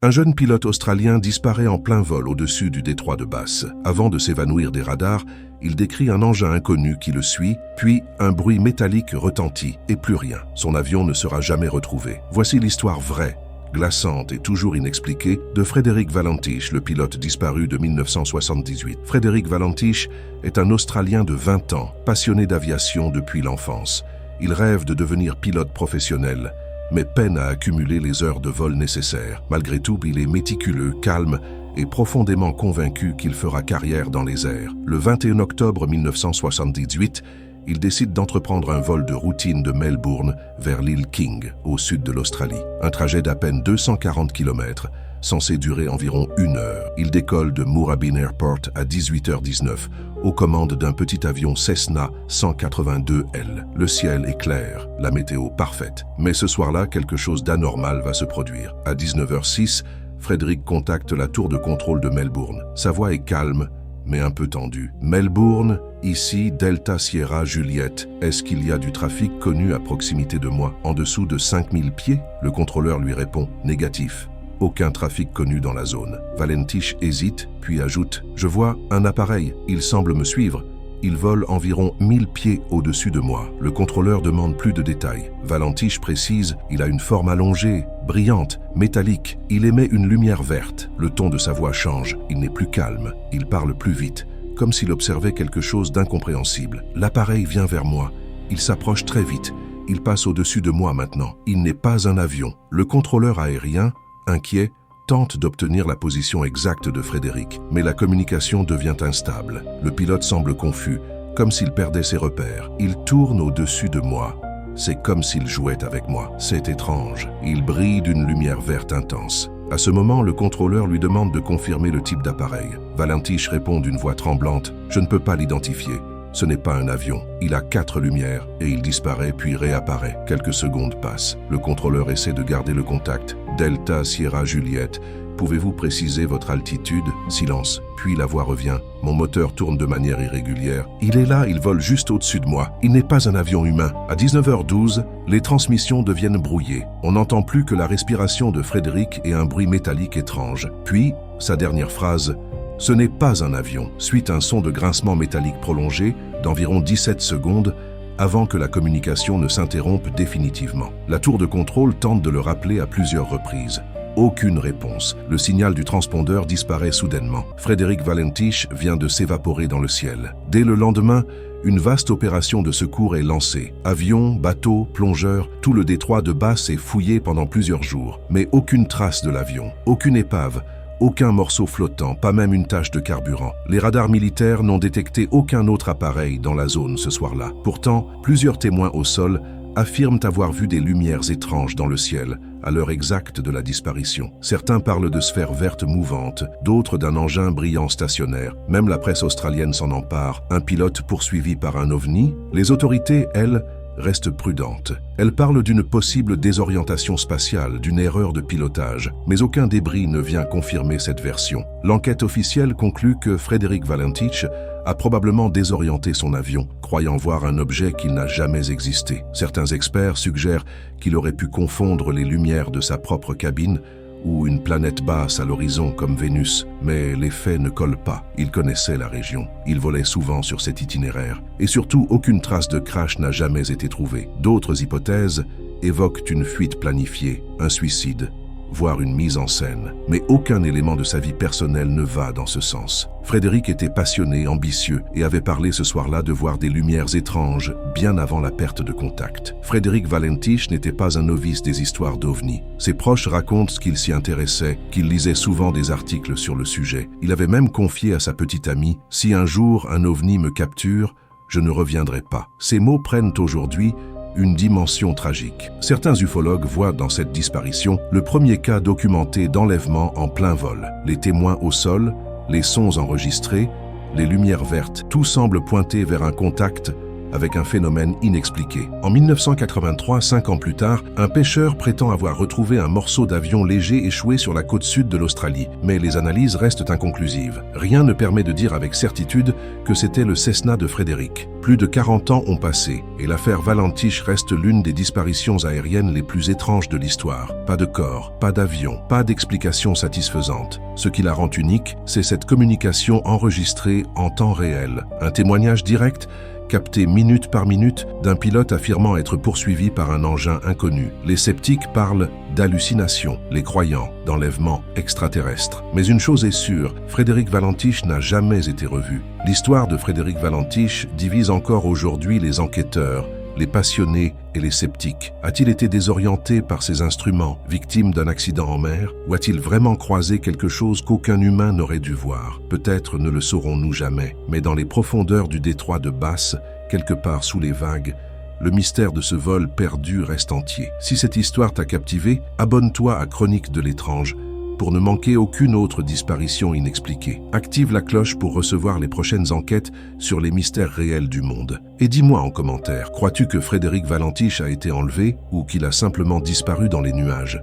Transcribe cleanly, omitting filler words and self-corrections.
Un jeune pilote australien disparaît en plein vol au-dessus du détroit de Bass. Avant de s'évanouir des radars, il décrit un engin inconnu qui le suit, puis un bruit métallique retentit et plus rien. Son avion ne sera jamais retrouvé. Voici l'histoire vraie, glaçante et toujours inexpliquée de Frédéric Valentich, le pilote disparu de 1978. Frédéric Valentich est un Australien de 20 ans, passionné d'aviation depuis l'enfance. Il rêve de devenir pilote professionnel, mais peine à accumuler les heures de vol nécessaires. Malgré tout, il est méticuleux, calme et profondément convaincu qu'il fera carrière dans les airs. Le 21 octobre 1978, il décide d'entreprendre un vol de routine de Melbourne vers l'île King, au sud de l'Australie. Un trajet d'à peine 240 km, censé durer environ 1 heure. Il décolle de Moorabbin Airport à 18h19, aux commandes d'un petit avion Cessna 182L. Le ciel est clair, la météo parfaite. Mais ce soir-là, quelque chose d'anormal va se produire. À 19h06, Frédéric contacte la tour de contrôle de Melbourne. Sa voix est calme, mais un peu tendue. Melbourne, ici Delta Sierra Juliette. Est-ce qu'il y a du trafic connu à proximité de moi, en dessous de 5000 pieds? Le contrôleur lui répond « Négatif. Aucun trafic connu dans la zone ». Valentich hésite, puis ajoute « Je vois un appareil. Il semble me suivre. Il vole environ 1000 pieds au-dessus de moi ». Le contrôleur demande plus de détails. Valentich précise « Il a une forme allongée, brillante, métallique. Il émet une lumière verte ». Le ton de sa voix change. Il n'est plus calme. Il parle plus vite, comme s'il observait quelque chose d'incompréhensible. L'appareil vient vers moi. Il s'approche très vite. Il passe au-dessus de moi maintenant. Il n'est pas un avion. Le contrôleur aérien, inquiet, tente d'obtenir la position exacte de Frédéric, mais la communication devient instable. Le pilote semble confus, comme s'il perdait ses repères. Il tourne au-dessus de moi. C'est comme s'il jouait avec moi. C'est étrange. Il brille d'une lumière verte intense. À ce moment, le contrôleur lui demande de confirmer le type d'appareil. Valentich répond d'une voix tremblante « Je ne peux pas l'identifier. Ce n'est pas un avion. Il a 4 lumières et il disparaît puis réapparaît. Quelques secondes passent. Le contrôleur essaie de garder le contact. Delta Sierra Juliette. Pouvez-vous préciser votre altitude? Silence. Puis la voix revient. Mon moteur tourne de manière irrégulière. Il est là, il vole juste au-dessus de moi. Il n'est pas un avion humain. À 19h12, les transmissions deviennent brouillées. On n'entend plus que la respiration de Frédéric et un bruit métallique étrange. Puis, sa dernière phrase. Ce n'est pas un avion, suite un son de grincement métallique prolongé d'environ 17 secondes avant que la communication ne s'interrompe définitivement. La tour de contrôle tente de le rappeler à plusieurs reprises. Aucune réponse. Le signal du transpondeur disparaît soudainement. Frédéric Valentich vient de s'évaporer dans le ciel. Dès le lendemain, une vaste opération de secours est lancée. Avions, bateaux, plongeurs, tout le détroit de Bass est fouillé pendant plusieurs jours. Mais aucune trace de l'avion, aucune épave, aucun morceau flottant, pas même une tache de carburant. Les radars militaires n'ont détecté aucun autre appareil dans la zone ce soir-là. Pourtant, plusieurs témoins au sol affirment avoir vu des lumières étranges dans le ciel à l'heure exacte de la disparition. Certains parlent de sphères vertes mouvantes, d'autres d'un engin brillant stationnaire. Même la presse australienne s'en empare. Un pilote poursuivi par un ovni? Les autorités, elles, restent prudentes. Elles parlent d'une possible désorientation spatiale, d'une erreur de pilotage, mais aucun débris ne vient confirmer cette version. L'enquête officielle conclut que Frédéric Valentich a probablement désorienté son avion, croyant voir un objet qui n'a jamais existé. Certains experts suggèrent qu'il aurait pu confondre les lumières de sa propre cabine ou une planète basse à l'horizon comme Vénus, mais les faits ne collent pas. Il connaissait la région, il volait souvent sur cet itinéraire, et surtout aucune trace de crash n'a jamais été trouvée. D'autres hypothèses évoquent une fuite planifiée, un suicide, voire une mise en scène, mais aucun élément de sa vie personnelle ne va dans ce sens. Frédéric était passionné, ambitieux, et avait parlé ce soir-là de voir des lumières étranges bien avant la perte de contact. Frédéric Valentich n'était pas un novice des histoires d'ovnis. Ses proches racontent qu'il s'y intéressait, qu'il lisait souvent des articles sur le sujet. Il avait même confié à sa petite amie « Si un jour un ovni me capture, je ne reviendrai pas ». Ces mots prennent aujourd'hui une dimension tragique. Certains ufologues voient dans cette disparition le premier cas documenté d'enlèvement en plein vol. Les témoins au sol, les sons enregistrés, les lumières vertes, tout semble pointer vers un contact avec un phénomène inexpliqué. En 1983, 5 ans plus tard, un pêcheur prétend avoir retrouvé un morceau d'avion léger échoué sur la côte sud de l'Australie, mais les analyses restent inconclusives. Rien ne permet de dire avec certitude que c'était le Cessna de Frédéric. Plus de 40 ans ont passé, et l'affaire Valentish reste l'une des disparitions aériennes les plus étranges de l'histoire. Pas de corps, pas d'avion, pas d'explication satisfaisante. Ce qui la rend unique, c'est cette communication enregistrée en temps réel. Un témoignage direct, capté minute par minute, d'un pilote affirmant être poursuivi par un engin inconnu. Les sceptiques parlent d'hallucination, les croyants d'enlèvement extraterrestre. Mais une chose est sûre, Frédéric Valentish n'a jamais été revu. L'histoire de Frédéric Valentish divise encore aujourd'hui les enquêteurs, les passionnés et les sceptiques. A-t-il été désorienté par ses instruments, victime d'un accident en mer? Ou a-t-il vraiment croisé quelque chose qu'aucun humain n'aurait dû voir? Peut-être ne le saurons-nous jamais, mais dans les profondeurs du détroit de Bass, quelque part sous les vagues, le mystère de ce vol perdu reste entier. Si cette histoire t'a captivé, abonne-toi à Chroniques de l'étrange pour ne manquer aucune autre disparition inexpliquée. Active la cloche pour recevoir les prochaines enquêtes sur les mystères réels du monde. Et dis-moi en commentaire, crois-tu que Frédéric Valentish a été enlevé ou qu'il a simplement disparu dans les nuages?